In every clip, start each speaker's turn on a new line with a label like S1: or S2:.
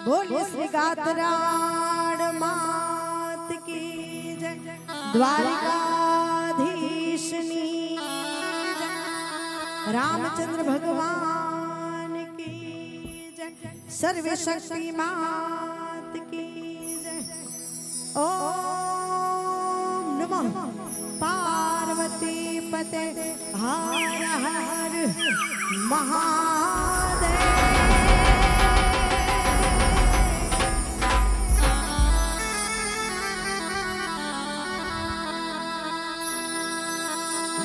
S1: बोलिए श्री गात्राण मात की जय, द्वारिकाधीशनी जय, रामचंद्र भगवान की जय, सर्व शक्ति मात की जय। ओम नमः पार्वती पते हर हर महादेव।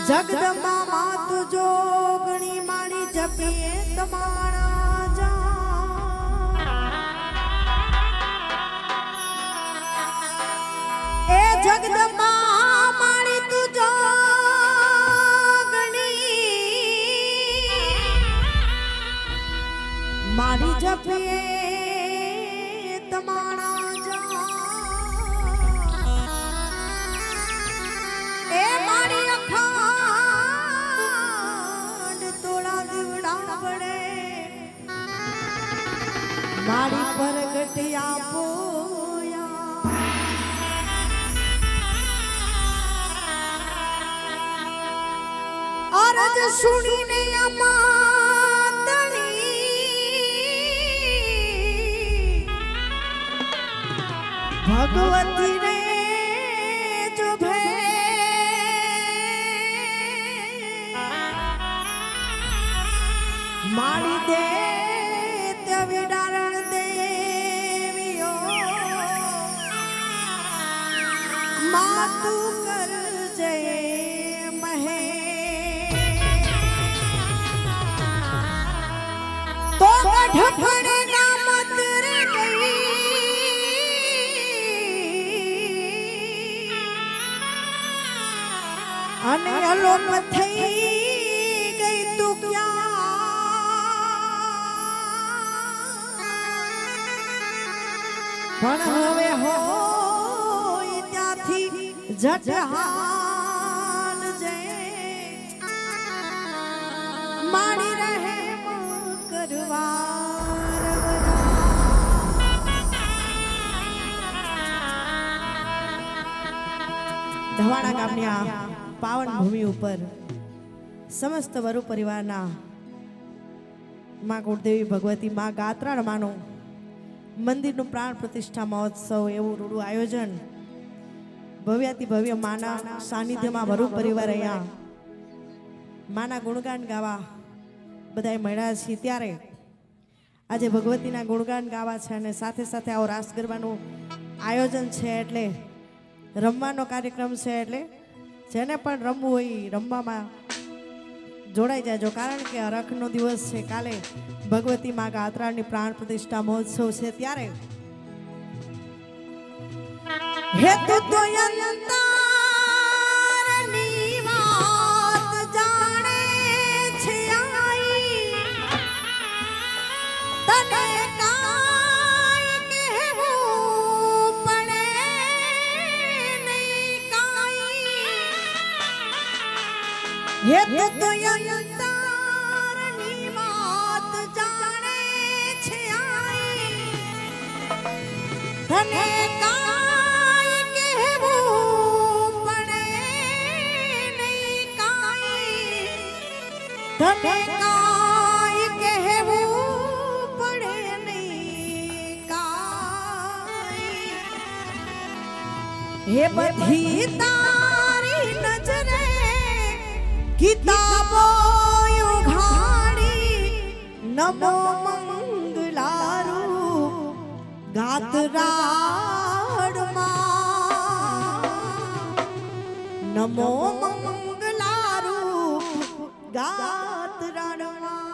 S1: जगदम्बा मातु जोगणी माणी जपिए तमारा जा, ए जगदम्बा माणी तू जोगणी माणी जपिए तमारा जा, ए माणी अखा मारी परगटिया पोया, अरज सुनीने अमातनी भगवती ने जो भे मारी दे विडारण देवियो मातु कर जय महे, तो गढ़पड़े नामत रे गई अने अलोप थई गई तू क्या पण हवे होय त्याथी जट हाल जय माणी रहे करवार धवाड़ा गामनी आ पावन भूमि ઉપર समस्त वरु परिवाરના માં કુળદેવી ભગવતી માં ગાત્રાણ માનો મંદિરનું પ્રાણ પ્રતિષ્ઠા મહોત્સવ એવું રૂડું આયોજન ભવ્યાતિ ભવ્ય માના સાનિધ્યમાં વરુ પરિવાર અહીંયા માના ગુણગાન ગાવા બધાએ મળ્યા છીએ ત્યારે આજે ભગવતીના ગુણગાન ગાવા છે અને સાથે સાથે આવો રાસ ગરબાનું આયોજન છે એટલે રમવાનો કાર્યક્રમ છે એટલે જેને પણ રમવું હોય રમવામાં જોડાઈ જાજો કારણ કે હરખનો દિવસ છે કાલે ભગવતી માં ગાત્રાની પ્રાણ પ્રતિષ્ઠા મહોત્સવ છે ત્યારે હે તો અંતરની વાત જાણે છે આઈ તને કાઈ કહેવું પડે નહીં કાઈ, હે તો તને કાઈ કહેવું પડે નહીં કાઈ, તને કાઈ કહેવું પડે નહીં કાઈ, હે બધી તારી નજરે કિતાબો ઉઘાડી નમો મંગલારૂપ ગાત્રાડમાં નમો મંગલારૂપ ગાત્રાડમાં।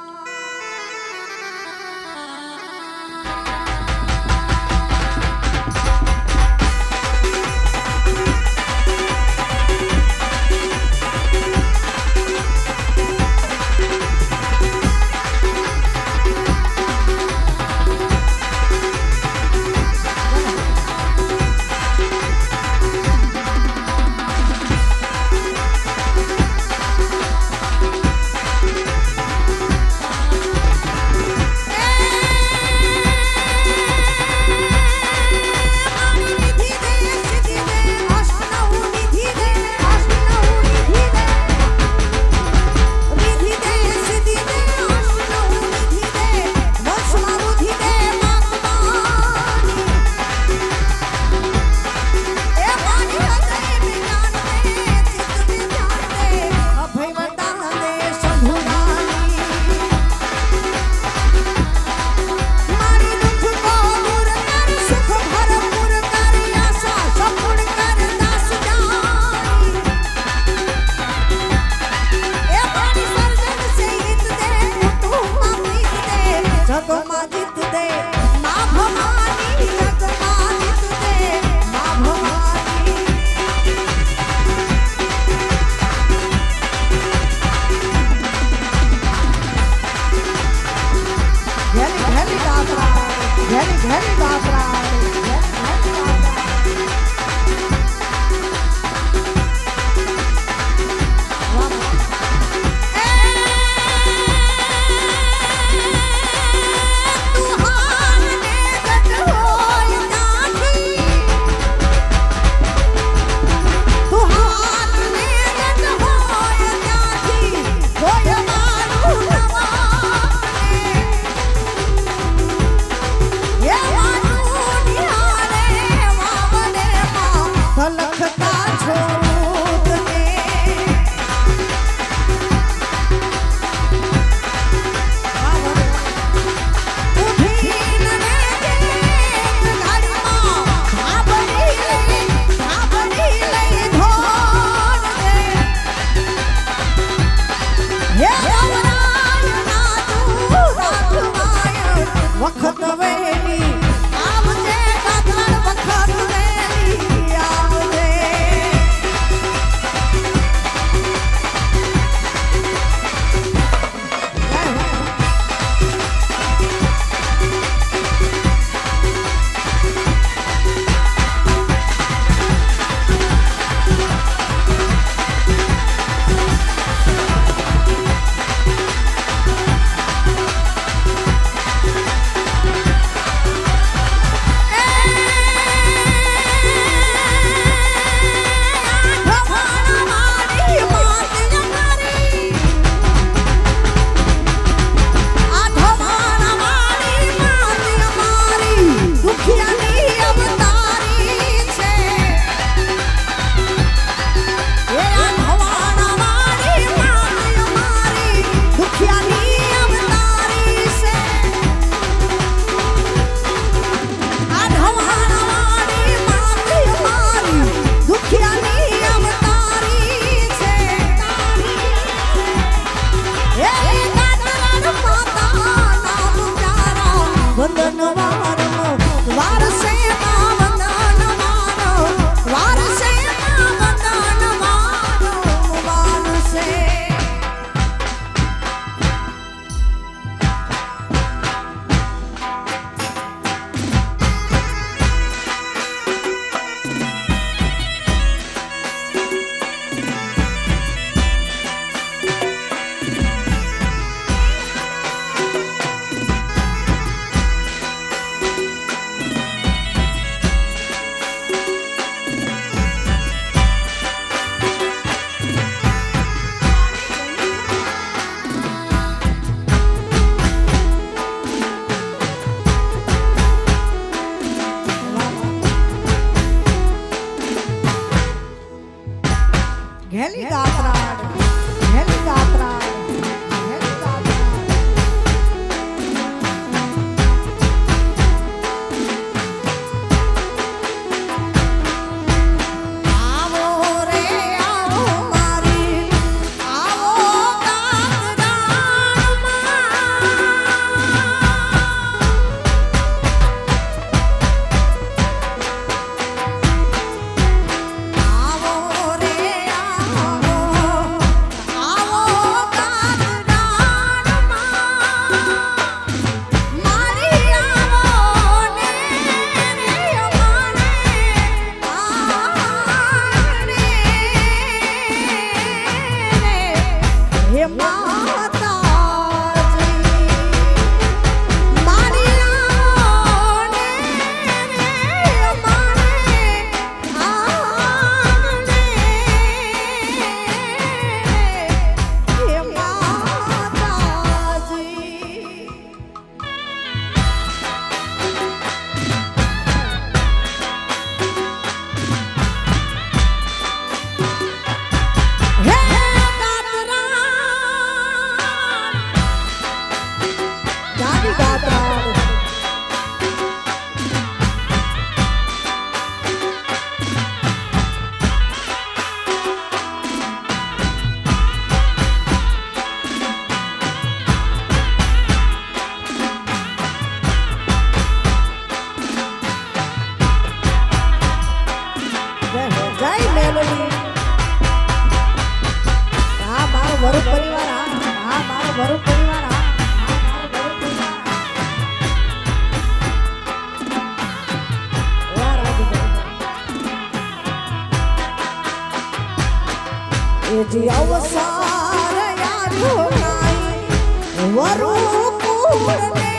S1: એ જે અવસાર યાર્યો નાઈ વરુ કુળને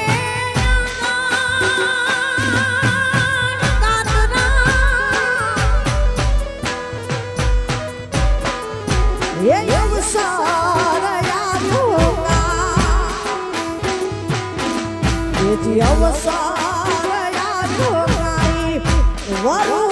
S1: એ અવસાર યાર્યો નાઈ એ જે અવસાર યાર્યો નાઈ વરુ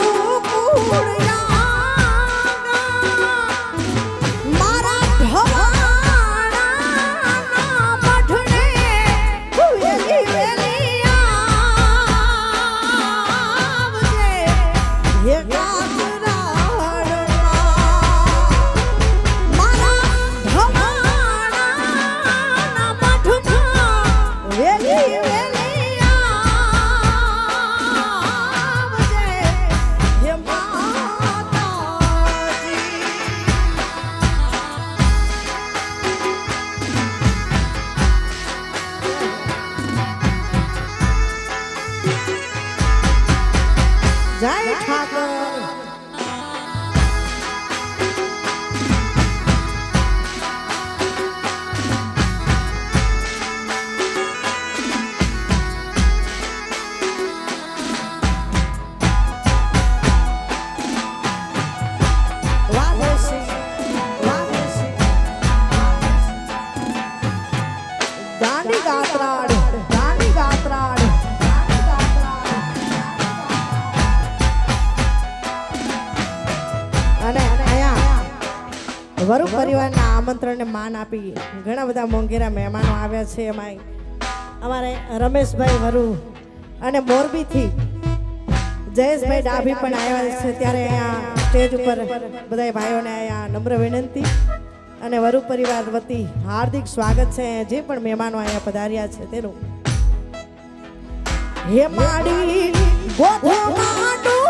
S1: વરુ પરિવારના આમંત્રણને માન આપી ઘણા બધા મોંઘેરા મહેમાનો આવ્યા છે. એમાં અમારે રમેશભાઈ વરુ અને મોરબીથી જયેશભાઈ ડાભી પણ આવ્યા છે. ત્યારે અહીંયા સ્ટેજ ઉપર બધા ભાઈઓને અહીંયા નમ્ર વિનંતી અને વરુ પરિવાર વતી હાર્દિક સ્વાગત છે. જે પણ મહેમાનો અહીંયા પધાર્યા છે તેનું હે માડી ગોધો માડું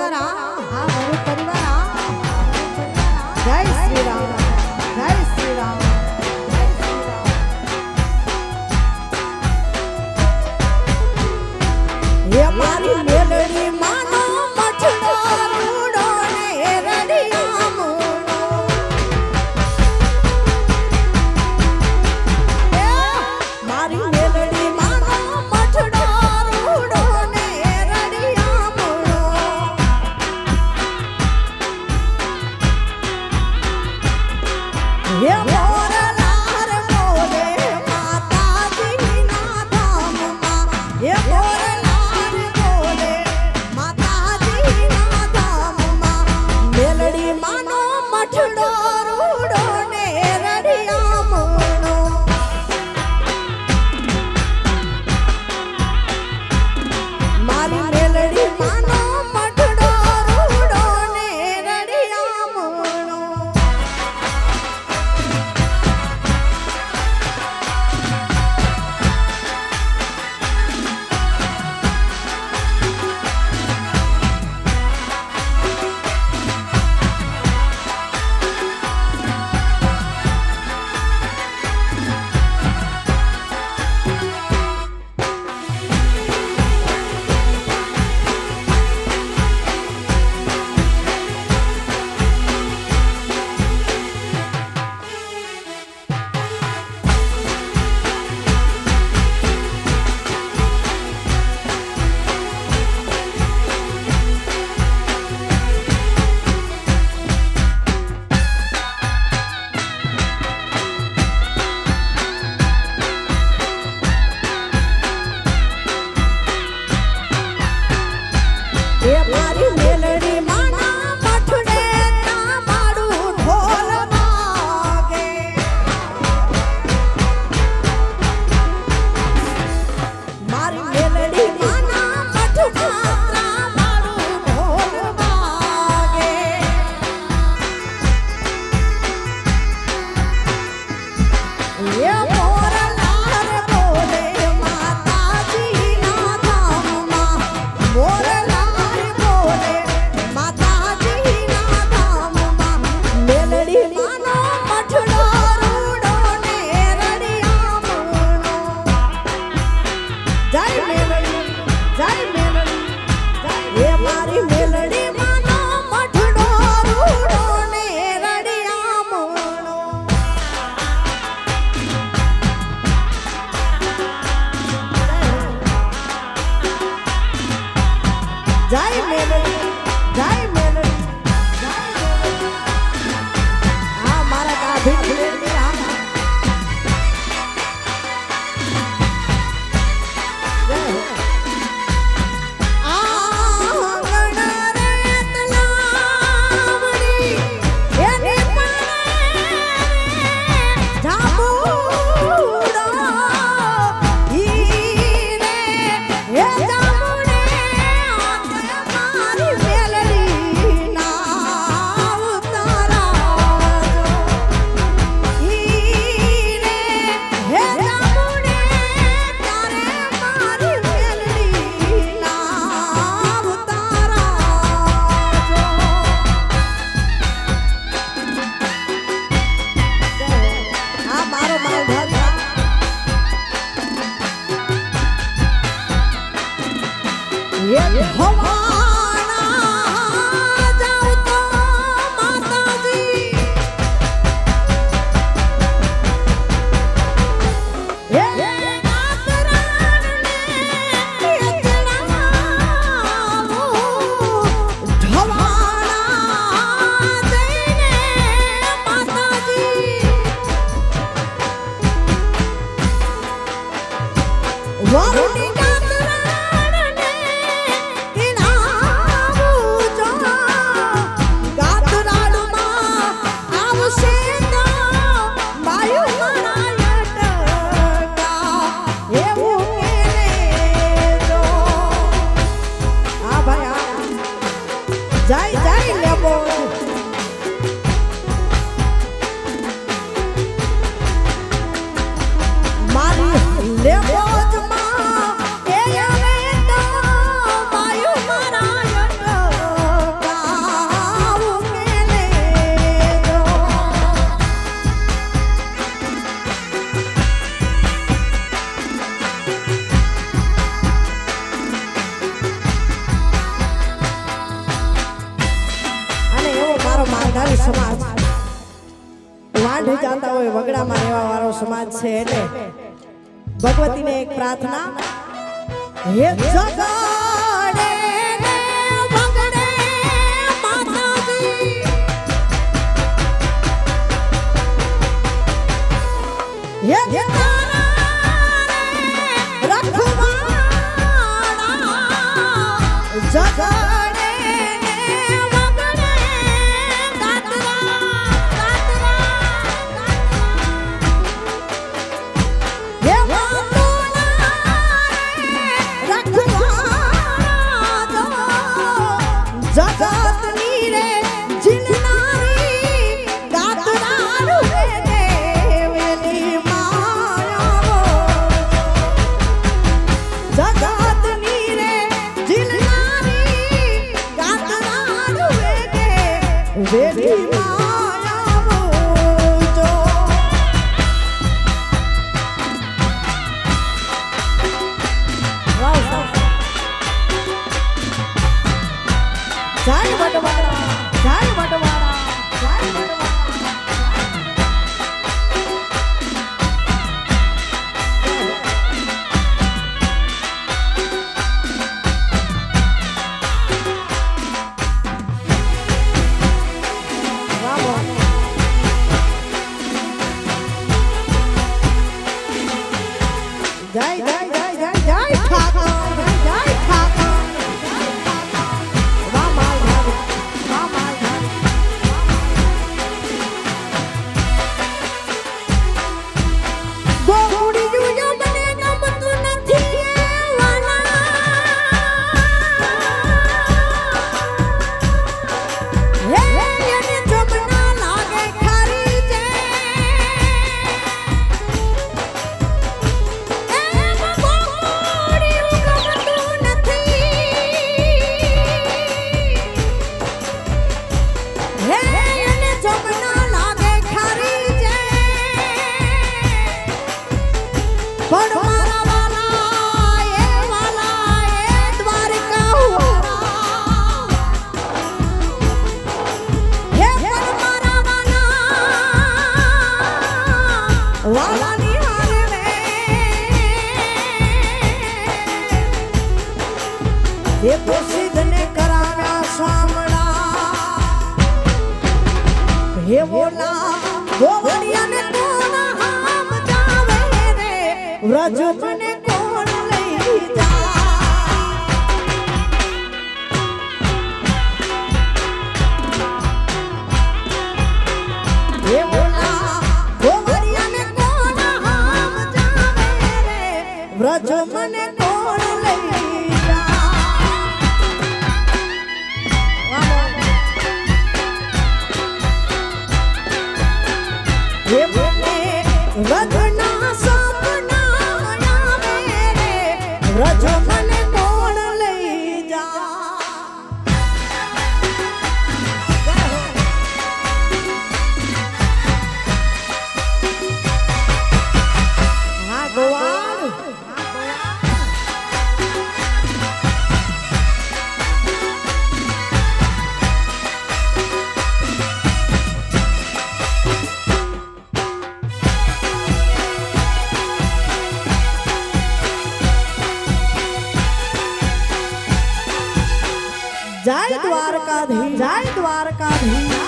S1: પરિવાર હા વરુ પરિવાર જય શ્રી રામ જય શ્રી રામ ये मारी मेलड़ी मानो मठड़ो रूड़ो ने रड़िया मोड़ो मारी मेलड़ी मानो मठड़ो रूड़ो ने रड़िया मोड़ो ये मोर लार मोरे माता जी ना धाम मा ये मोर मेलड़ी मानो मठड़ो रूड़ो ने रड़िया मोड़ो मारी मेलड़ी मानो मठड़ो रूड़ो ने रड़िया मोड़ो અમારો માલધારી સમાજ વાંઢી જાતા હોય વગડામાં રહેવા વાળો સમાજ છે એટલે ભગવતીને એક પ્રાર્થના હે જગાડે ને વગડે માતાજી હે તારા રખવાડા જગાડે ને વગડે જગતની રે જીલનારી ગાતરાનું રે દેવેલી માયાવો જગતની રે જીલનારી ગાતરાનું રે દેવેલી માયાવો જો જય વડવાડા જય વડવાડા જય વડવાડા જય જય જય જય જય ઠાકોર જય ઠાકોર વાલાની હારે એ પ્રસિદ્ધને કરાવ્યા સાંભળા હે બોલા ગોવડિયાને કોણ હામ જાવે રે વ્રજ મને કોણ લઈ જા હે બોલા ગોવડિયાને કોણ હામ જાવે રે વ્રજ મને કોણ લઈ જા હે મને વ્રજના સપના આવે રે વ્રજ મને કોણ લઈ જા હા ગોવાળ જય દ્વારકાધીશ જય દ્વારકાધીશ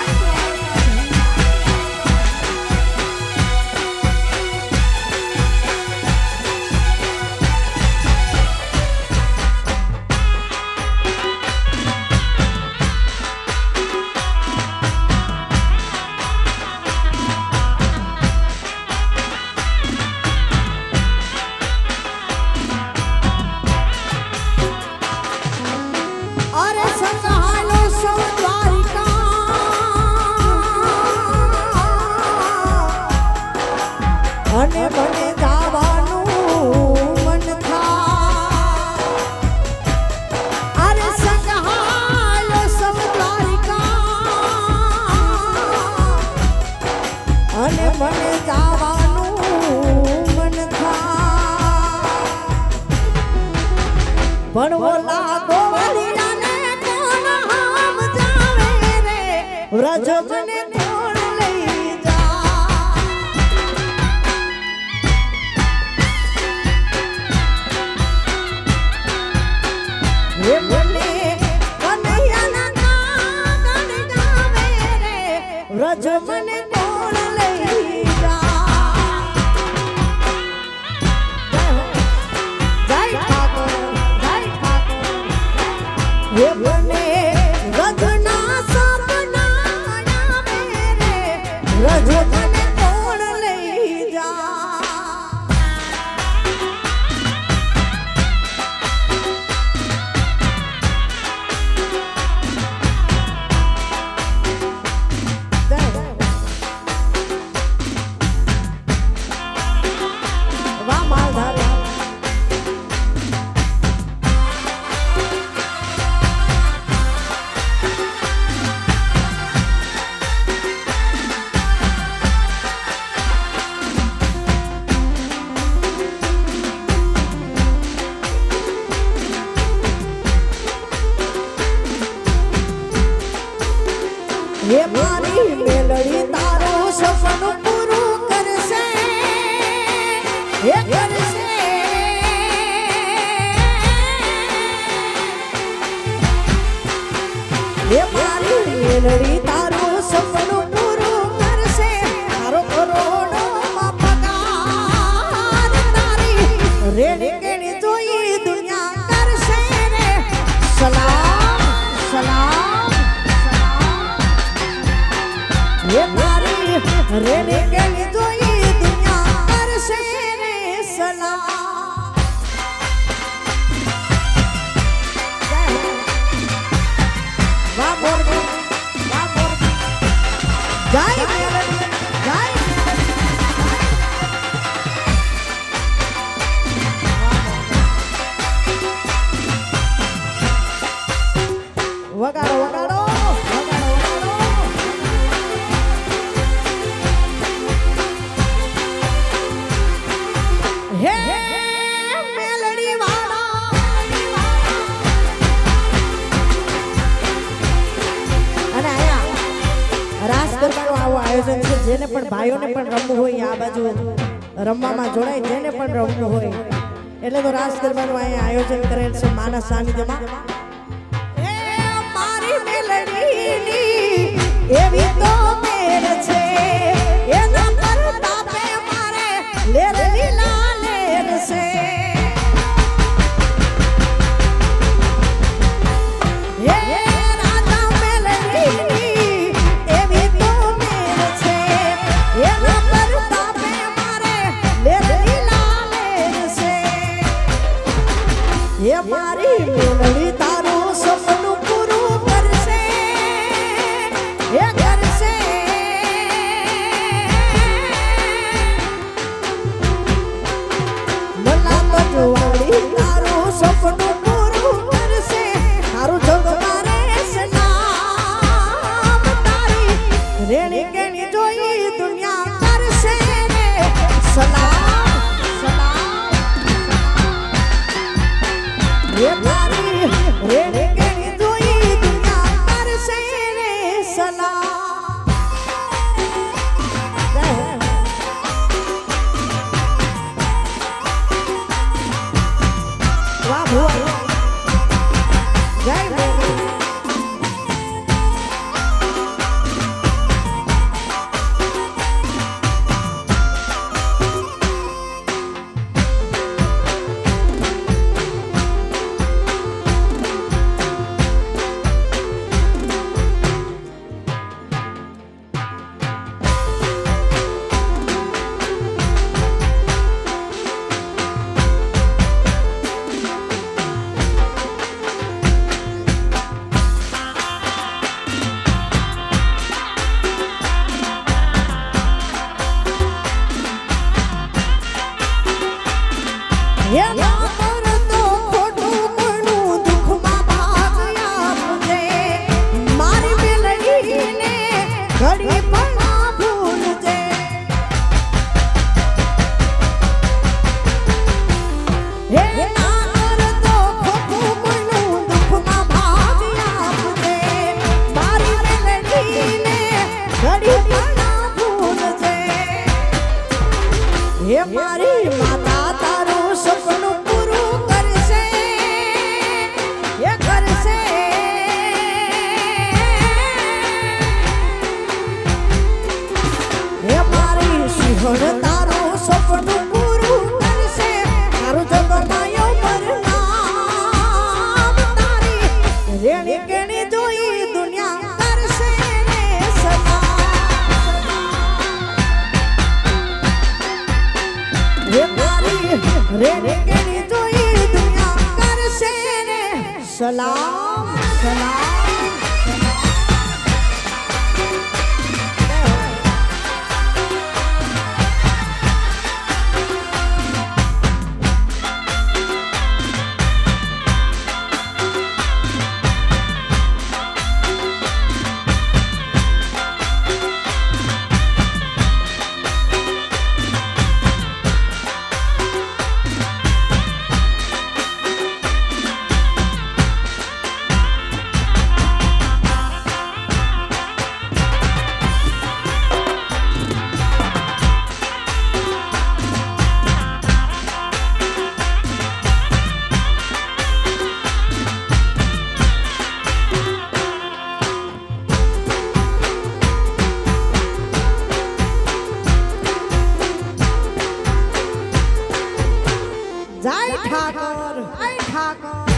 S1: અરે સંહાલો સૌ દ્વારિકા અને મને જવાનું મન થાય અરે સંહાલો સૌ દ્વારિકા અને મને જવાનું મન થાય પણ ઓલા ગોવાળિયાને કોણ હામ જાવે રે વ્રજ મને તોડ લઈ જા હે મને કનૈયાના ગાન ગાવે રે વ્રજ મને તોડ લઈ જા જય ઠાકોર જય ઠાકોર હે મને રજના સપના આવે રે રજ મને તોડ લઈ જા વાહ માલધારી હે મારી મેલડી તારું સપનું પૂરું કરશે હે કરશે હે મારી મેલડી તારું સપનું પૂરું કરશે તારો કરોડોમાં પગાર તારી રેડી કેણી જોઈ દુનિયા કરશે રે સલામ સલામ ये मारी रेने के लिए तो ये दुनिया करसे रे सलाम वाह मोर जय जय वगाड़ो वगाड़ो હે મેલડી વાળા અને આયા રાસ ગરબાનું આવું આયોજન છે જેને પણ ભાઈઓને પણ રમવું હોય આ બાજુ રમવામાં જોડાય જેને પણ રમવું હોય એટલે તો રાસ ગરબાનું અહીંયા આયોજન કરેલ છે માનસ સાનિધ્યમાં હે મારી મેલડીની એવી તો મેર છે એના પર તાપે મારે લેર લીલા ये मारी मेलड़ी तारू सपનું પૂરું કરશે એ કરશે મલા બજવાડી તારું સપનું પૂરું કરશે તારું જગ મારે સલામ તારી રેણી કેણી જોઈ દુનિયા કરશે રે સલામ સલામ ये मारी रेने केणी जोई दुनिया करसे रे सलाम वाह भुआ जय પણ તારું સપનું પૂરું કરશે તારું જગમાયો પરનામ તારી રેણી કેણી જોઈ દુનિયા કરશે ને સલામ રે તારી રેણી કેણી જોઈ દુનિયા કરશે ને સલામ સલામ જય ઠાકોર જય ઠાકોર